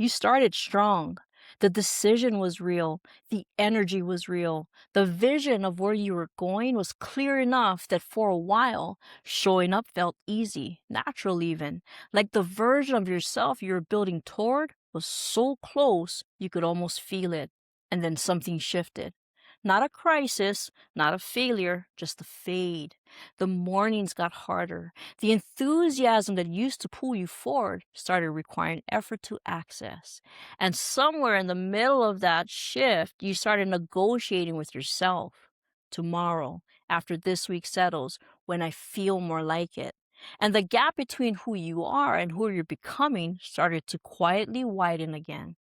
You started strong. The decision was real. The energy was real. The vision of where you were going was clear enough that for a while, showing up felt easy, natural even. Like the version of yourself you were building toward was so close you could almost feel it. And then something shifted. Not a crisis, not a failure, just a fade. The mornings got harder. The enthusiasm that used to pull you forward started requiring effort to access. And somewhere in the middle of that shift, you started negotiating with yourself. Tomorrow, after this week settles, when I feel more like it. And the gap between who you are and who you're becoming started to quietly widen again.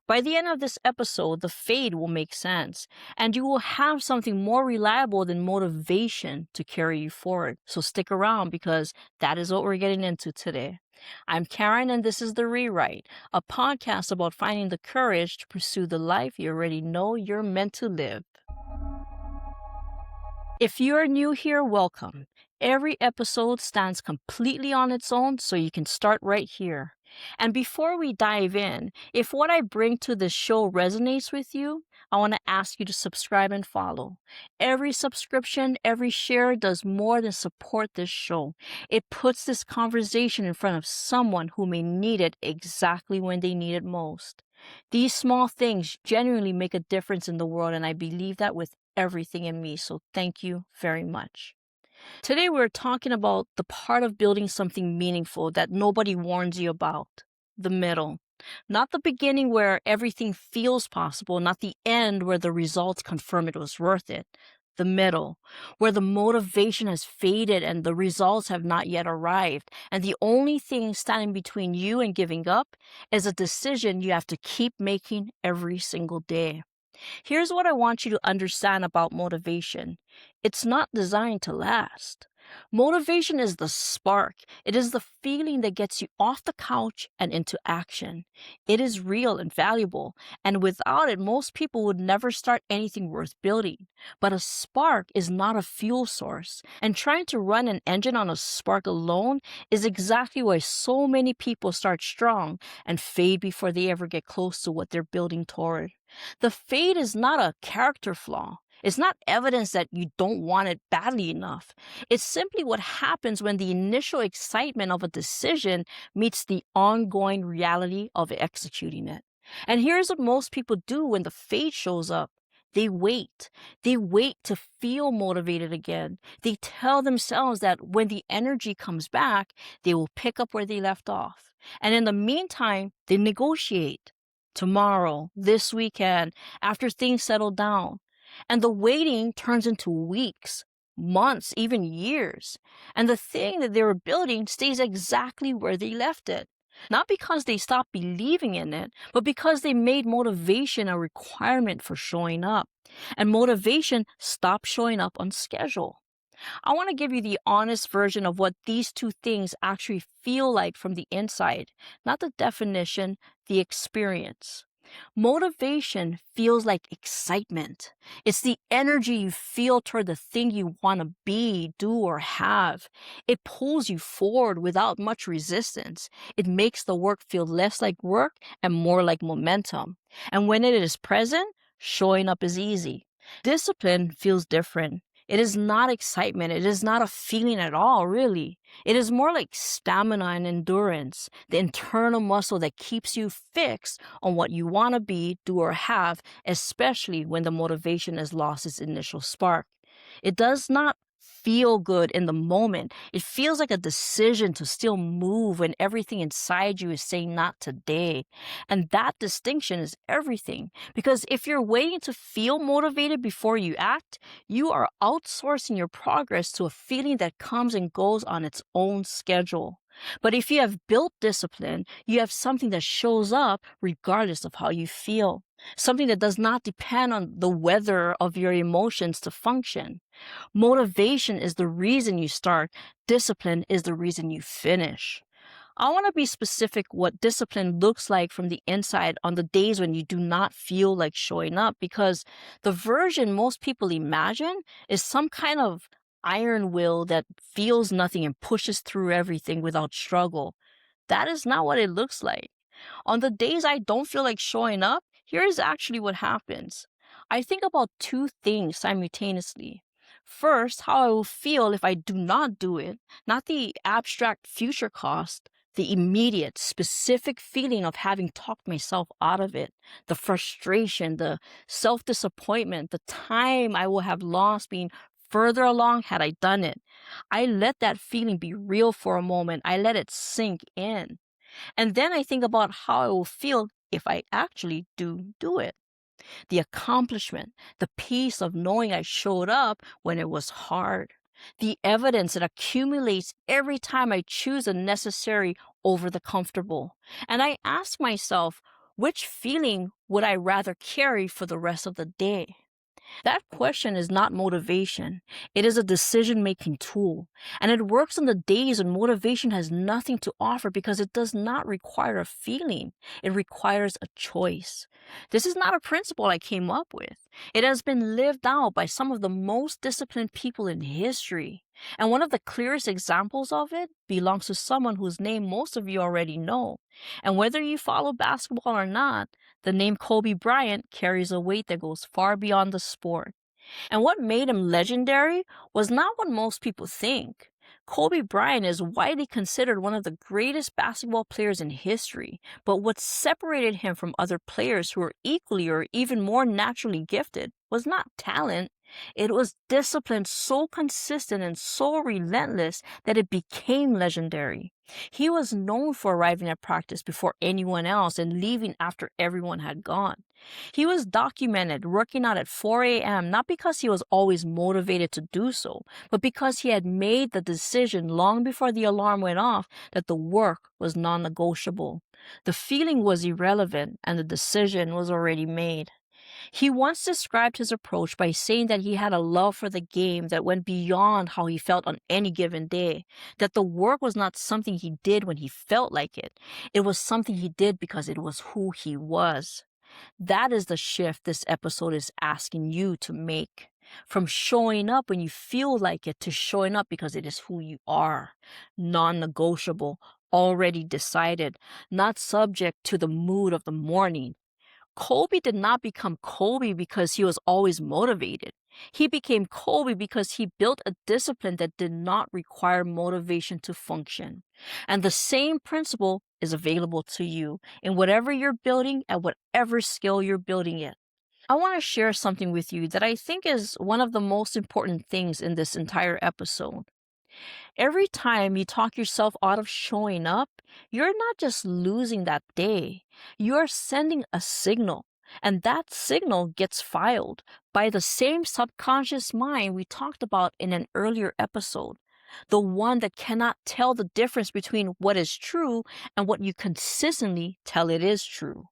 By the end of this episode, the fade will make sense, and you will have something more reliable than motivation to carry you forward. So stick around because that is what we're getting into today. I'm Caren, and this is The Rewrite, a podcast about finding the courage to pursue the life you already know you're meant to live. If you are new here, welcome. Every episode stands completely on its own, so you can start right here. And before we dive in, if what I bring to this show resonates with you, I want to ask you to subscribe and follow. Every subscription, every share does more than support this show. It puts this conversation in front of someone who may need it exactly when they need it most. These small things genuinely make a difference in the world, and I believe that with everything in me. So thank you very much. Today, we're talking about the part of building something meaningful that nobody warns you about, the middle. Not the beginning where everything feels possible, not the end where the results confirm it was worth it. The middle, where the motivation has faded and the results have not yet arrived. And the only thing standing between you and giving up is a decision you have to keep making every single day. Here's what I want you to understand about motivation. It's not designed to last. Motivation is the spark. It is the feeling that gets you off the couch and into action. It is real and valuable, and without it, most people would never start anything worth building. But a spark is not a fuel source, and trying to run an engine on a spark alone is exactly why so many people start strong and fade before they ever get close to what they're building toward. The fade is not a character flaw. It's not evidence that you don't want it badly enough. It's simply what happens when the initial excitement of a decision meets the ongoing reality of executing it. And here's what most people do when the fade shows up. They wait. They wait to feel motivated again. They tell themselves that when the energy comes back, they will pick up where they left off. And in the meantime, they negotiate. Tomorrow, this weekend, after things settle down. And the waiting turns into weeks, months, even years. And the thing that they were building stays exactly where they left it. Not because they stopped believing in it, but because they made motivation a requirement for showing up. And motivation stopped showing up on schedule. I want to give you the honest version of what these two things actually feel like from the inside, not the definition, the experience. Motivation feels like excitement. It's the energy you feel toward the thing you want to be, do, or have. It pulls you forward without much resistance. It makes the work feel less like work and more like momentum. And when it is present, showing up is easy. Discipline feels different. It is not excitement. It is not a feeling at all, really. It is more like stamina and endurance, the internal muscle that keeps you fixed on what you want to be, do, or have, especially when the motivation has lost its initial spark. It does not feel good in the moment. It feels like a decision to still move when everything inside you is saying not today. And that distinction is everything. Because if you're waiting to feel motivated before you act, you are outsourcing your progress to a feeling that comes and goes on its own schedule. But if you have built discipline, you have something that shows up regardless of how you feel. Something that does not depend on the weather of your emotions to function. Motivation is the reason you start. Discipline is the reason you finish. I want to be specific what discipline looks like from the inside on the days when you do not feel like showing up, because the version most people imagine is some kind of iron will that feels nothing and pushes through everything without struggle. That is not what it looks like. On the days I don't feel like showing up, here's actually what happens. I think about two things simultaneously. First, how I will feel if I do not do it, not the abstract future cost, the immediate, specific feeling of having talked myself out of it, the frustration, the self disappointment, the time I will have lost being further along had I done it. I let that feeling be real for a moment. I let it sink in. And then I think about how I will feel if I actually do it. The accomplishment, the peace of knowing I showed up when it was hard. The evidence that accumulates every time I choose the necessary over the comfortable. And I ask myself, which feeling would I rather carry for the rest of the day? That question is not motivation. It is a decision making tool. And it works on the days when motivation has nothing to offer because it does not require a feeling. It requires a choice. This is not a principle I came up with. It has been lived out by some of the most disciplined people in history. And one of the clearest examples of it belongs to someone whose name most of you already know. And whether you follow basketball or not, the name Kobe Bryant carries a weight that goes far beyond the sport. And what made him legendary was not what most people think. Kobe Bryant is widely considered one of the greatest basketball players in history, but what separated him from other players who were equally or even more naturally gifted was not talent. It was discipline so consistent and so relentless that it became legendary. He was known for arriving at practice before anyone else and leaving after everyone had gone. He was documented working out at 4 a.m. not because he was always motivated to do so, but because he had made the decision long before the alarm went off that the work was non-negotiable. The feeling was irrelevant and the decision was already made. He once described his approach by saying that he had a love for the game that went beyond how he felt on any given day, that the work was not something he did when he felt like it. It was something he did because it was who he was. That is the shift this episode is asking you to make. From showing up when you feel like it to showing up because it is who you are. Non-negotiable, already decided, not subject to the mood of the morning. Kobe did not become Kobe because he was always motivated. He became Kobe because he built a discipline that did not require motivation to function. And the same principle is available to you in whatever you're building at whatever skill you're building it. I want to share something with you that I think is one of the most important things in this entire episode. Every time you talk yourself out of showing up, you're not just losing that day, you're sending a signal. And that signal gets filed by the same subconscious mind we talked about in an earlier episode. The one that cannot tell the difference between what is true and what you consistently tell it is true.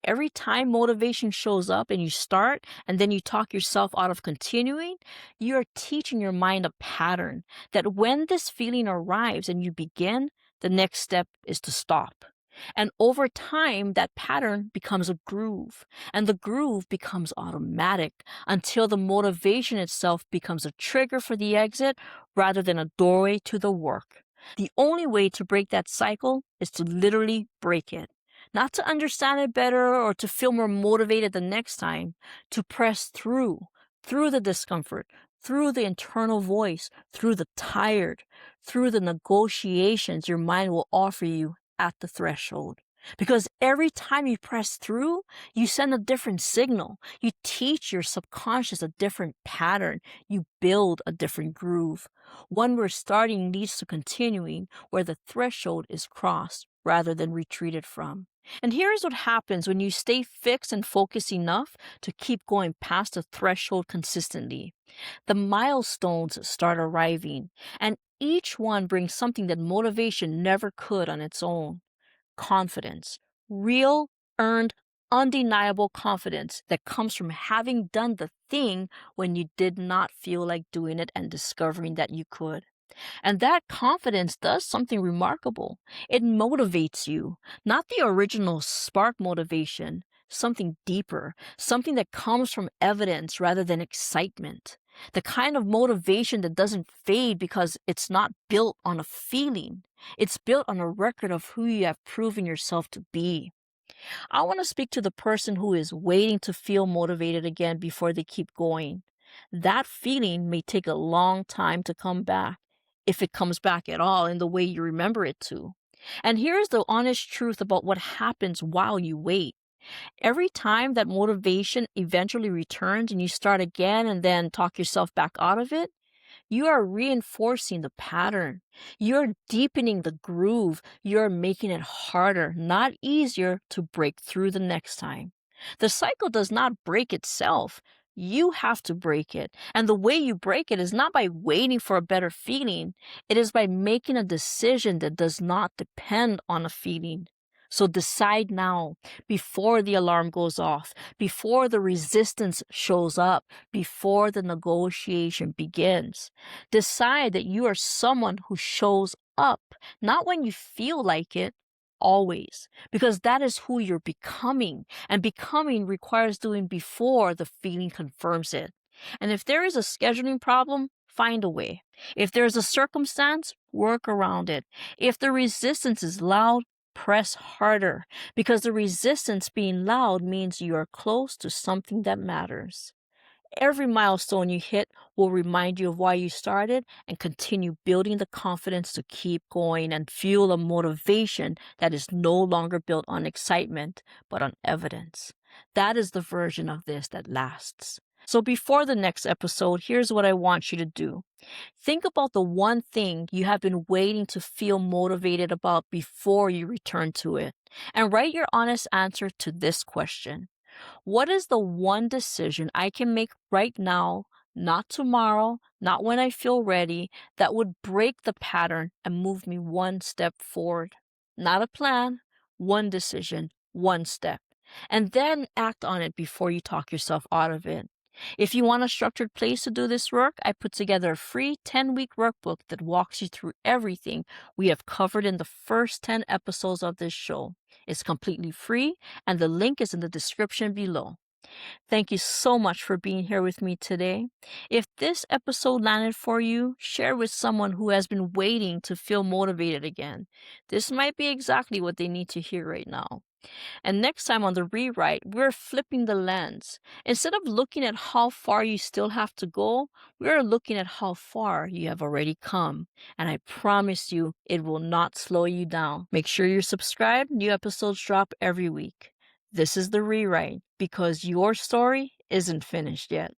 Every time motivation shows up and you start and then you talk yourself out of continuing, you're teaching your mind a pattern that when this feeling arrives and you begin, the next step is to stop. And over time, that pattern becomes a groove, and the groove becomes automatic until the motivation itself becomes a trigger for the exit rather than a doorway to the work. The only way to break that cycle is to literally break it. Not to understand it better or to feel more motivated the next time, to press through the discomfort, through the internal voice, through the tired, through the negotiations your mind will offer you at the threshold. Because every time you press through, you send a different signal. You teach your subconscious a different pattern. You build a different groove. One where starting leads to continuing, where the threshold is crossed rather than retreated from. And here's what happens when you stay fixed and focused enough to keep going past the threshold consistently. The milestones start arriving, and each one brings something that motivation never could on its own. Confidence. Real, earned, undeniable confidence that comes from having done the thing when you did not feel like doing it and discovering that you could. And that confidence does something remarkable. It motivates you, not the original spark motivation, something deeper, something that comes from evidence rather than excitement. The kind of motivation that doesn't fade because it's not built on a feeling. It's built on a record of who you have proven yourself to be. I want to speak to the person who is waiting to feel motivated again before they keep going. That feeling may take a long time to come back, if it comes back at all in the way you remember it to. And here's the honest truth about what happens while you wait. Every time that motivation eventually returns and you start again and then talk yourself back out of it, you are reinforcing the pattern. You're deepening the groove. You're making it harder, not easier, to break through the next time. The cycle does not break itself. You have to break it. And the way you break it is not by waiting for a better feeling, it is by making a decision that does not depend on a feeling. So decide now, before the alarm goes off, before the resistance shows up, before the negotiation begins. Decide that you are someone who shows up, not when you feel like it, always, because that is who you're becoming. And becoming requires doing before the feeling confirms it. And if there is a scheduling problem, find a way. If there is a circumstance, work around it. If the resistance is loud, press harder, because the resistance being loud means you are close to something that matters. Every milestone you hit will remind you of why you started and continue building the confidence to keep going and fuel a motivation that is no longer built on excitement, but on evidence. That is the version of this that lasts. So before the next episode, here's what I want you to do. Think about the one thing you have been waiting to feel motivated about before you return to it, and write your honest answer to this question. What is the one decision I can make right now, not tomorrow, not when I feel ready, that would break the pattern and move me one step forward? Not a plan, one decision, one step. And then act on it before you talk yourself out of it. If you want a structured place to do this work, I put together a free 10-week workbook that walks you through everything we have covered in the first 10 episodes of this show. It's completely free, and the link is in the description below. Thank you so much for being here with me today. If this episode landed for you, share with someone who has been waiting to feel motivated again. This might be exactly what they need to hear right now. And next time on the rewrite, we're flipping the lens. Instead of looking at how far you still have to go, we're looking at how far you have already come. And I promise you, it will not slow you down. Make sure you're subscribed. New episodes drop every week. This is the rewrite, because your story isn't finished yet.